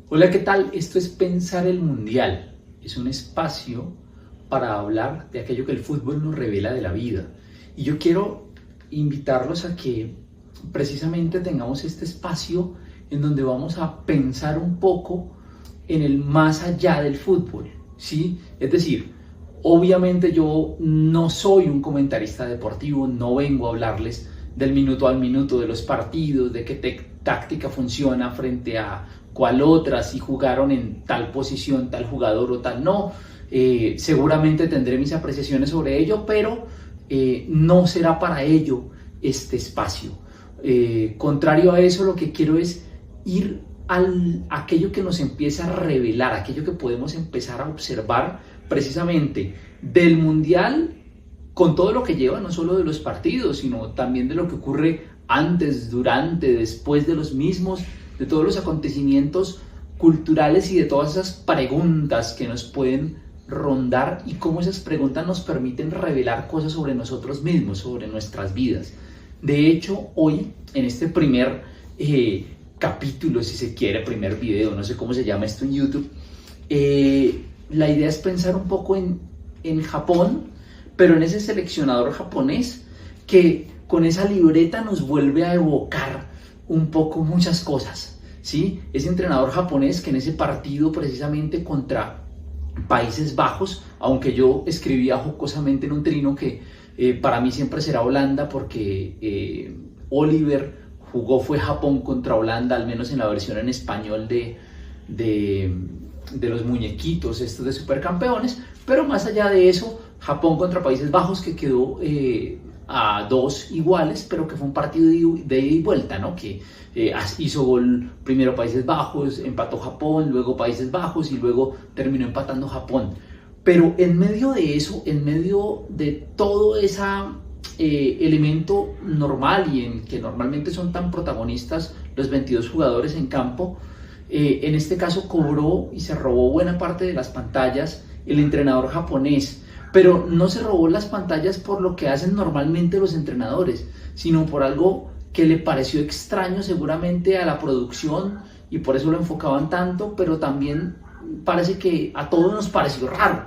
Hola, ¿qué tal? Esto es Pensar el Mundial. Es un espacio para hablar de aquello que el fútbol nos revela de la vida. Y yo quiero invitarlos a que precisamente tengamos este espacio en donde vamos a pensar un poco en el más allá del fútbol, ¿sí? Es decir, obviamente yo no soy un comentarista deportivo, no vengo a hablarles del minuto al minuto de los partidos, de qué táctica funciona frente a cuál otra, si jugaron en tal posición, tal jugador o tal no. Seguramente tendré mis apreciaciones sobre ello, pero no será para ello este espacio. Contrario a eso, lo que quiero es ir aquello que nos empieza a revelar, aquello que podemos empezar a observar precisamente del Mundial, con todo lo que lleva, no solo de los partidos, sino también de lo que ocurre antes, durante, después de los mismos, de todos los acontecimientos culturales y de todas esas preguntas que nos pueden rondar y cómo esas preguntas nos permiten revelar cosas sobre nosotros mismos, sobre nuestras vidas. De hecho, hoy, en este primer capítulo, si se quiere, primer video, no sé cómo se llama esto en YouTube, la idea es pensar un poco en Japón, pero en ese seleccionador japonés que con esa libreta nos vuelve a evocar un poco muchas cosas, ¿sí? Ese entrenador japonés que en ese partido precisamente contra Países Bajos, aunque yo escribía jocosamente en un trino que para mí siempre será Holanda porque Oliver fue Japón contra Holanda, al menos en la versión en español de los muñequitos estos de supercampeones, pero más allá de eso, Japón contra Países Bajos que quedó a 2 iguales, pero que fue un partido de ida y vuelta, ¿no? Que hizo gol primero Países Bajos, empató Japón, luego Países Bajos y luego terminó empatando Japón. Pero en medio de eso, en medio de todo ese elemento normal y en que normalmente son tan protagonistas los 22 jugadores en campo, en este caso cobró y se robó buena parte de las pantallas el entrenador japonés. Pero no se robó las pantallas por lo que hacen normalmente los entrenadores, sino por algo que le pareció extraño seguramente a la producción y por eso lo enfocaban tanto, pero también parece que a todos nos pareció raro.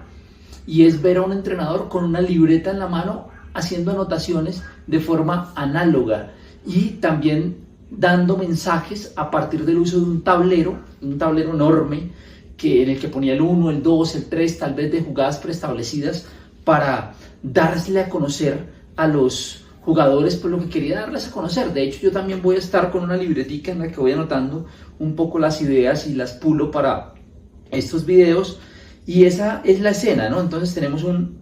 Y es ver a un entrenador con una libreta en la mano haciendo anotaciones de forma análoga y también dando mensajes a partir del uso de un tablero enorme, en el que ponía el 1, el 2, el 3, tal vez de jugadas preestablecidas para darle a conocer a los jugadores por lo que quería darles a conocer. De hecho, yo también voy a estar con una libretica en la que voy anotando un poco las ideas y las pulo para estos videos. Y esa es la escena, ¿no? Entonces tenemos un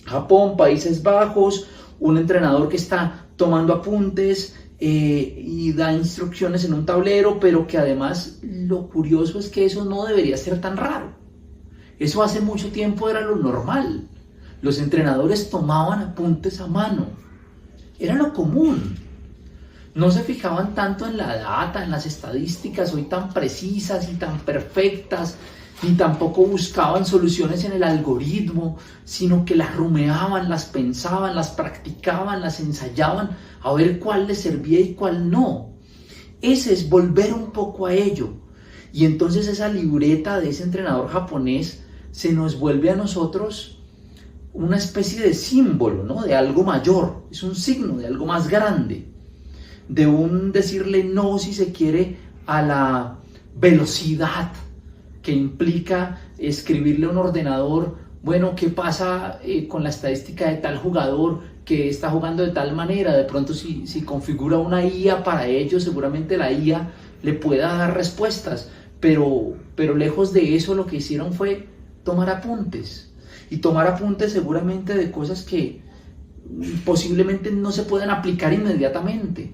Japón, Países Bajos, un entrenador que está tomando apuntes y da instrucciones en un tablero, pero que además lo curioso es que eso no debería ser tan raro. Eso hace mucho tiempo era lo normal. Los entrenadores tomaban apuntes a mano. Era lo común. No se fijaban tanto en la data, en las estadísticas hoy tan precisas y tan perfectas, ni tampoco buscaban soluciones en el algoritmo, sino que las rumeaban, las pensaban, las practicaban, las ensayaban a ver cuál les servía y cuál no. Ese es volver un poco a ello. Y entonces esa libreta de ese entrenador japonés se nos vuelve a nosotros una especie de símbolo, ¿no? De algo mayor, es un signo de algo más grande, de un decirle no, si se quiere, a la velocidad que implica escribirle a un ordenador, bueno, ¿qué pasa con la estadística de tal jugador que está jugando de tal manera? De pronto si configura una IA para ello, seguramente la IA le pueda dar respuestas, pero lejos de eso lo que hicieron fue tomar apuntes, y tomar apuntes seguramente de cosas que posiblemente no se puedan aplicar inmediatamente.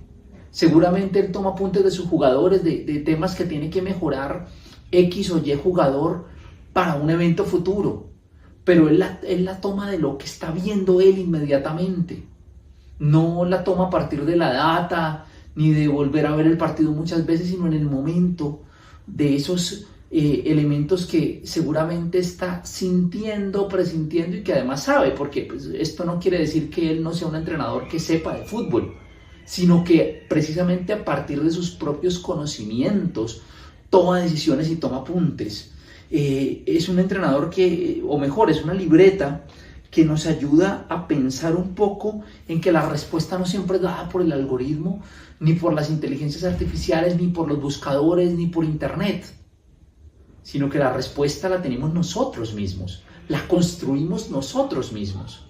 Seguramente él toma apuntes de sus jugadores, de temas que tiene que mejorar X o Y jugador para un evento futuro, pero él la toma de lo que está viendo él inmediatamente, no la toma a partir de la data, ni de volver a ver el partido muchas veces, sino en el momento de esos elementos que seguramente está sintiendo, presintiendo y que además sabe, porque pues, esto no quiere decir que él no sea un entrenador que sepa de fútbol, sino que precisamente a partir de sus propios conocimientos toma decisiones y toma apuntes. Es un entrenador que, o mejor, es una libreta que nos ayuda a pensar un poco en que la respuesta no siempre es dada por el algoritmo, ni por las inteligencias artificiales, ni por los buscadores, ni por internet, sino que la respuesta la tenemos nosotros mismos, la construimos nosotros mismos,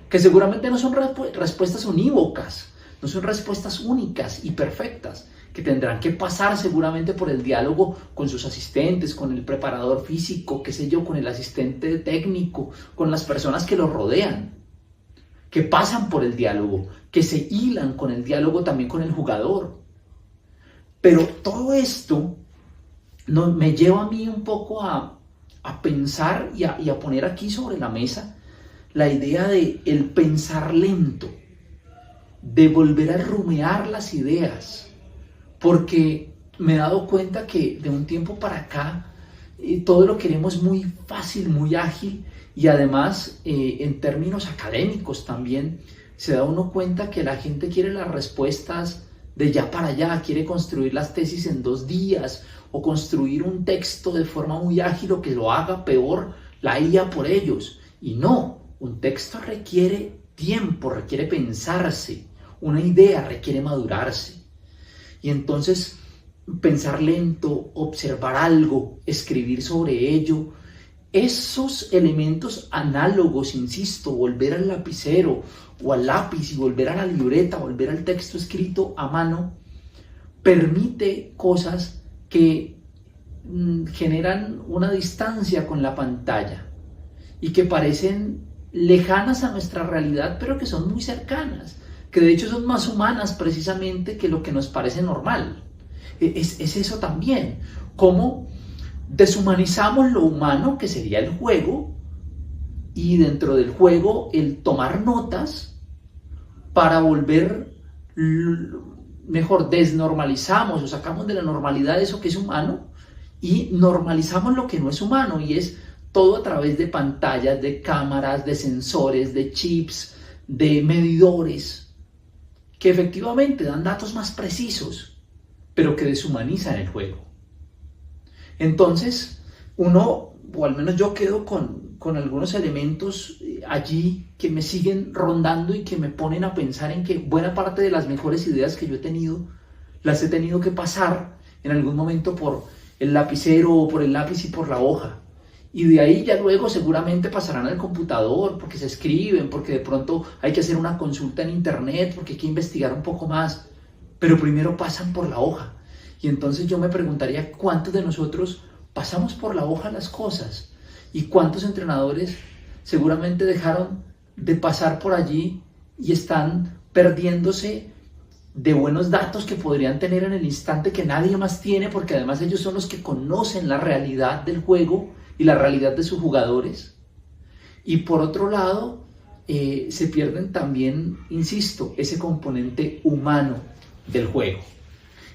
que seguramente no son respuestas unívocas, no son respuestas únicas y perfectas, que tendrán que pasar seguramente por el diálogo con sus asistentes, con el preparador físico, qué sé yo, con el asistente técnico, con las personas que lo rodean, que pasan por el diálogo, que se hilan con el diálogo también con el jugador. Pero todo esto me lleva a mí un poco a pensar y a poner aquí sobre la mesa la idea de el pensar lento, de volver a rumiar las ideas, porque me he dado cuenta que de un tiempo para acá todo lo queremos muy fácil, muy ágil, y además en términos académicos también se da uno cuenta que la gente quiere las respuestas de ya para allá, quiere construir las tesis en 2 días o construir un texto de forma muy ágil o que lo haga peor la IA por ellos. Y no, un texto requiere tiempo, requiere pensarse, una idea requiere madurarse. Y entonces pensar lento, observar algo, escribir sobre ello, esos elementos análogos, insisto, volver al lapicero o al lápiz y volver a la libreta, volver al texto escrito a mano, permite cosas que generan una distancia con la pantalla y que parecen lejanas a nuestra realidad, pero que son muy cercanas, que de hecho son más humanas precisamente que lo que nos parece normal. Es eso también, cómo deshumanizamos lo humano, que sería el juego, y dentro del juego el tomar notas para volver, mejor, desnormalizamos o sacamos de la normalidad eso que es humano y normalizamos lo que no es humano, y es todo a través de pantallas, de cámaras, de sensores, de chips, de medidores, que efectivamente dan datos más precisos, pero que deshumanizan el juego. Entonces, uno, o al menos yo, quedo con algunos elementos allí que me siguen rondando y que me ponen a pensar en que buena parte de las mejores ideas que yo he tenido, las he tenido que pasar en algún momento por el lapicero o por el lápiz y por la hoja. Y de ahí ya luego seguramente pasarán al computador, porque se escriben, porque de pronto hay que hacer una consulta en internet, porque hay que investigar un poco más, pero primero pasan por la hoja. Y entonces yo me preguntaría cuántos de nosotros pasamos por la hoja las cosas y cuántos entrenadores seguramente dejaron de pasar por allí y están perdiéndose de buenos datos que podrían tener en el instante que nadie más tiene, porque además ellos son los que conocen la realidad del juego y la realidad de sus jugadores. Y por otro lado, se pierden también, insisto, ese componente humano del juego.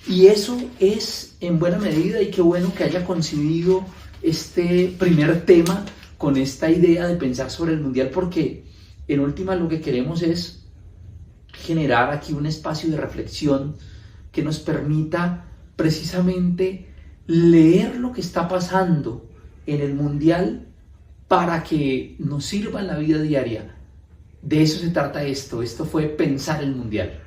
Y eso es en buena medida, y qué bueno que haya coincidido este primer tema con esta idea de pensar sobre el Mundial, porque en última lo que queremos es generar aquí un espacio de reflexión que nos permita precisamente leer lo que está pasando en el Mundial para que nos sirva en la vida diaria. De eso se trata esto fue pensar el Mundial.